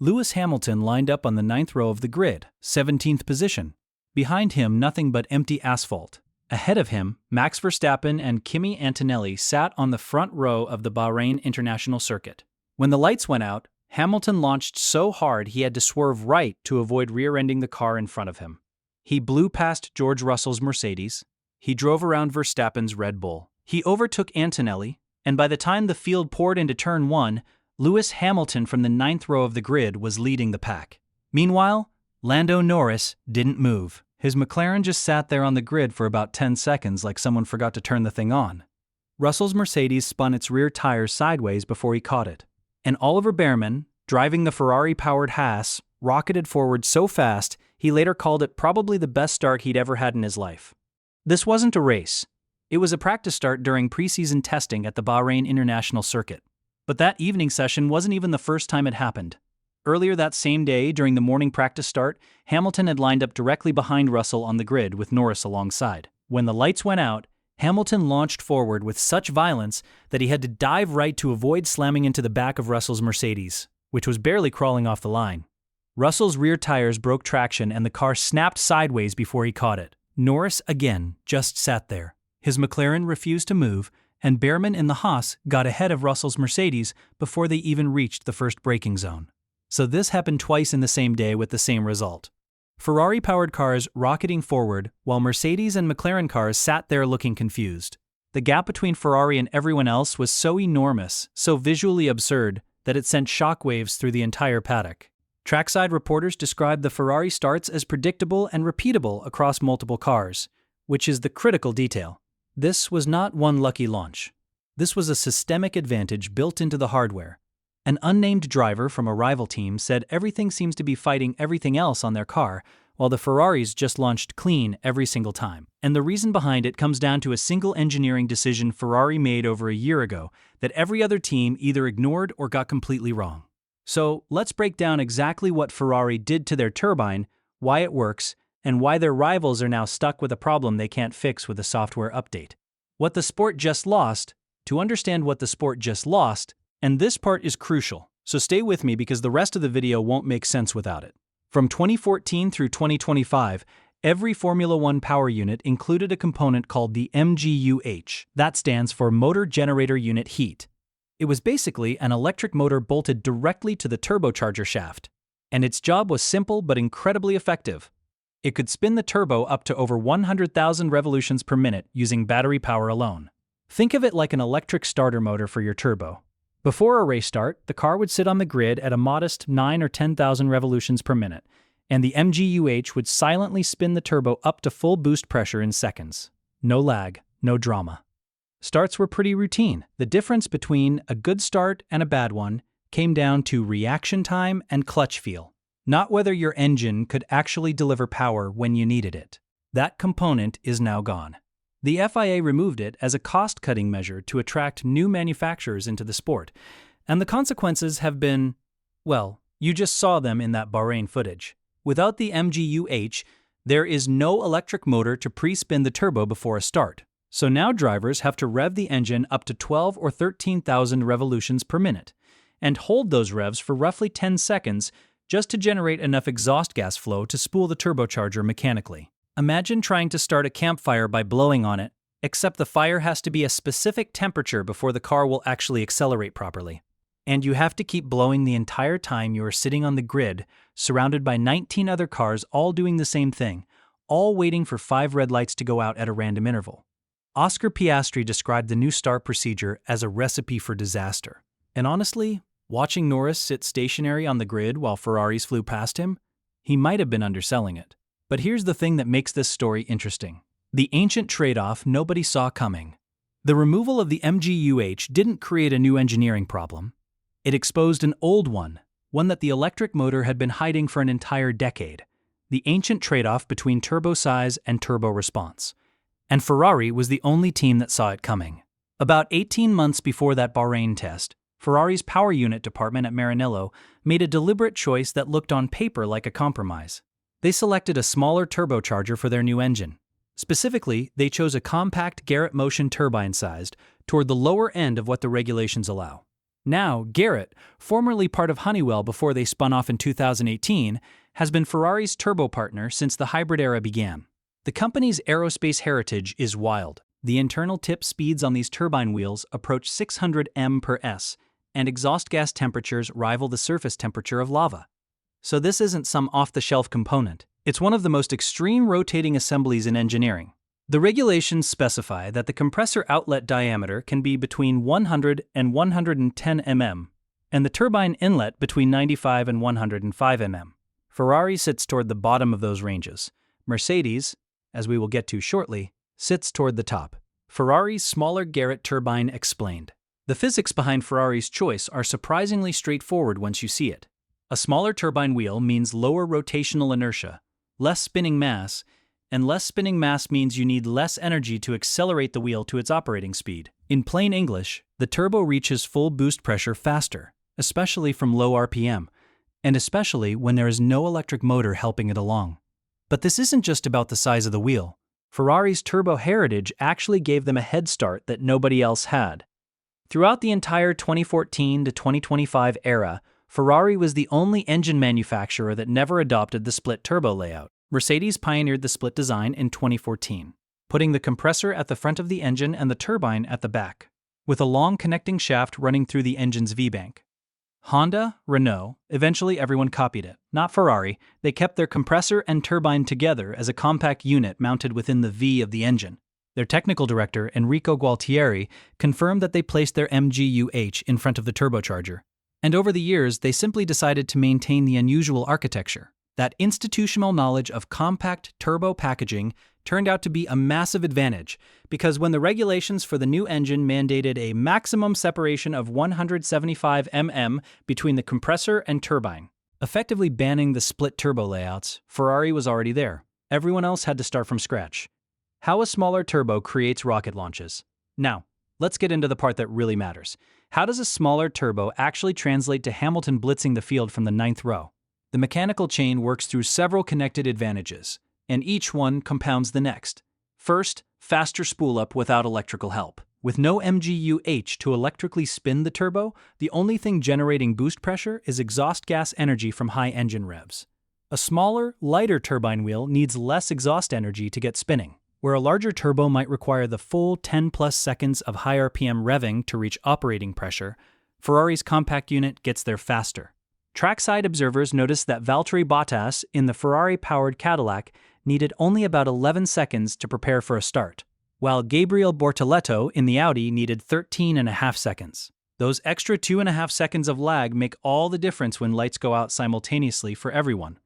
Lewis Hamilton lined up on the 9th row of the grid, 17th position. Behind him, nothing but empty asphalt. Ahead of him, Max Verstappen and Kimi Antonelli sat on the front row of the Bahrain International Circuit. When the lights went out, Hamilton launched so hard he had to swerve right to avoid rear-ending the car in front of him. He blew past George Russell's Mercedes. He drove around Verstappen's Red Bull. He overtook Antonelli, and by the time the field poured into Turn 1, Lewis Hamilton from the 9th row of the grid was leading the pack. Meanwhile, Lando Norris didn't move. His McLaren just sat there on the grid for about 10 seconds like someone forgot to turn the thing on. Russell's Mercedes spun its rear tires sideways before he caught it. And Oliver Behrman, driving the Ferrari-powered Haas, rocketed forward so fast he later called it probably the best start he'd ever had in his life. This wasn't a race. It was a practice start during preseason testing at the Bahrain International Circuit. But that evening session wasn't even the first time it happened. Earlier that same day, during the morning practice start, Hamilton had lined up directly behind Russell on the grid with Norris alongside. When the lights went out, Hamilton launched forward with such violence that he had to dive right to avoid slamming into the back of Russell's Mercedes, which was barely crawling off the line. Russell's rear tires broke traction and the car snapped sideways before he caught it. Norris, again, just sat there. His McLaren refused to move, and Behrman in the Haas got ahead of Russell's Mercedes before they even reached the first braking zone. So this happened twice in the same day with the same result. Ferrari-powered cars rocketing forward while Mercedes and McLaren cars sat there looking confused. The gap between Ferrari and everyone else was so enormous, so visually absurd, that it sent shockwaves through the entire paddock. Trackside reporters described the Ferrari starts as predictable and repeatable across multiple cars, which is the critical detail. This was not one lucky launch. This was a systemic advantage built into the hardware. An unnamed driver from a rival team said everything seems to be fighting everything else on their car, while the Ferraris just launched clean every single time. And the reason behind it comes down to a single engineering decision Ferrari made over a year ago that every other team either ignored or got completely wrong. So let's break down exactly what Ferrari did to their turbine, why it works, and why their rivals are now stuck with a problem they can't fix with a software update. What the sport just lost, to understand what the sport just lost, and this part is crucial, so stay with me because the rest of the video won't make sense without it. From 2014 through 2025, every Formula One power unit included a component called the MGUH. That stands for Motor Generator Unit Heat. It was basically an electric motor bolted directly to the turbocharger shaft, and its job was simple but incredibly effective. It could spin the turbo up to over 100,000 revolutions per minute using battery power alone. Think of it like an electric starter motor for your turbo. Before a race start, the car would sit on the grid at a modest 9 or 10,000 revolutions per minute, and the MGUH would silently spin the turbo up to full boost pressure in seconds. No lag, no drama. Starts were pretty routine. The difference between a good start and a bad one came down to reaction time and clutch feel, not whether your engine could actually deliver power when you needed it. That component is now gone. The FIA removed it as a cost-cutting measure to attract new manufacturers into the sport, and the consequences have been, well, you just saw them in that Bahrain footage. Without the MGUH, there is no electric motor to pre-spin the turbo before a start, so now drivers have to rev the engine up to 12 or 13,000 revolutions per minute, and hold those revs for roughly 10 seconds just to generate enough exhaust gas flow to spool the turbocharger mechanically. Imagine trying to start a campfire by blowing on it, except the fire has to be a specific temperature before the car will actually accelerate properly. And you have to keep blowing the entire time you are sitting on the grid, surrounded by 19 other cars all doing the same thing, all waiting for 5 red lights to go out at a random interval. Oscar Piastri described the new start procedure as a recipe for disaster. And honestly, watching Norris sit stationary on the grid while Ferraris flew past him, he might have been underselling it. But here's the thing that makes this story interesting. The ancient trade-off nobody saw coming. The removal of the MGUH didn't create a new engineering problem. It exposed an old one that the electric motor had been hiding for an entire decade. The ancient trade-off between turbo size and turbo response. And Ferrari was the only team that saw it coming. About 18 months before that Bahrain test, Ferrari's power unit department at Maranello made a deliberate choice that looked on paper like a compromise. They selected a smaller turbocharger for their new engine. Specifically, they chose a compact Garrett motion turbine sized toward the lower end of what the regulations allow. Now, Garrett, formerly part of Honeywell before they spun off in 2018, has been Ferrari's turbo partner since the hybrid era began. The company's aerospace heritage is wild. The internal tip speeds on these turbine wheels approach 600 m/s, and exhaust gas temperatures rival the surface temperature of lava. So this isn't some off-the-shelf component. It's one of the most extreme rotating assemblies in engineering. The regulations specify that the compressor outlet diameter can be between 100 and 110 mm, and the turbine inlet between 95 and 105 mm. Ferrari sits toward the bottom of those ranges. Mercedes, as we will get to shortly, sits toward the top. Ferrari's smaller Garrett turbine explained. The physics behind Ferrari's choice are surprisingly straightforward once you see it. A smaller turbine wheel means lower rotational inertia, less spinning mass, and less spinning mass means you need less energy to accelerate the wheel to its operating speed. In plain English, the turbo reaches full boost pressure faster, especially from low RPM, and especially when there is no electric motor helping it along. But this isn't just about the size of the wheel. Ferrari's turbo heritage actually gave them a head start that nobody else had. Throughout the entire 2014 to 2025 era, Ferrari was the only engine manufacturer that never adopted the split turbo layout. Mercedes pioneered the split design in 2014, putting the compressor at the front of the engine and the turbine at the back, with a long connecting shaft running through the engine's V-bank. Honda, Renault, eventually everyone copied it. Not Ferrari, they kept their compressor and turbine together as a compact unit mounted within the V of the engine. Their technical director, Enrico Gualtieri, confirmed that they placed their MGU-H in front of the turbocharger. And over the years, they simply decided to maintain the unusual architecture. That institutional knowledge of compact turbo packaging turned out to be a massive advantage, because when the regulations for the new engine mandated a maximum separation of 175 mm between the compressor and turbine, effectively banning the split turbo layouts, Ferrari was already there. Everyone else had to start from scratch. How a smaller turbo creates rocket launches. Now, let's get into the part that really matters. How does a smaller turbo actually translate to Hamilton blitzing the field from the 9th row? The mechanical chain works through several connected advantages, and each one compounds the next. First, faster spool-up without electrical help. With no MGU-H to electrically spin the turbo, the only thing generating boost pressure is exhaust gas energy from high engine revs. A smaller, lighter turbine wheel needs less exhaust energy to get spinning. Where a larger turbo might require the full 10+ seconds of high RPM revving to reach operating pressure, Ferrari's compact unit gets there faster. Trackside observers noticed that Valtteri Bottas in the Ferrari-powered Cadillac needed only about 11 seconds to prepare for a start, while Gabriel Bortoleto in the Audi needed 13.5 seconds. Those extra 2.5 seconds of lag make all the difference when lights go out simultaneously for everyone.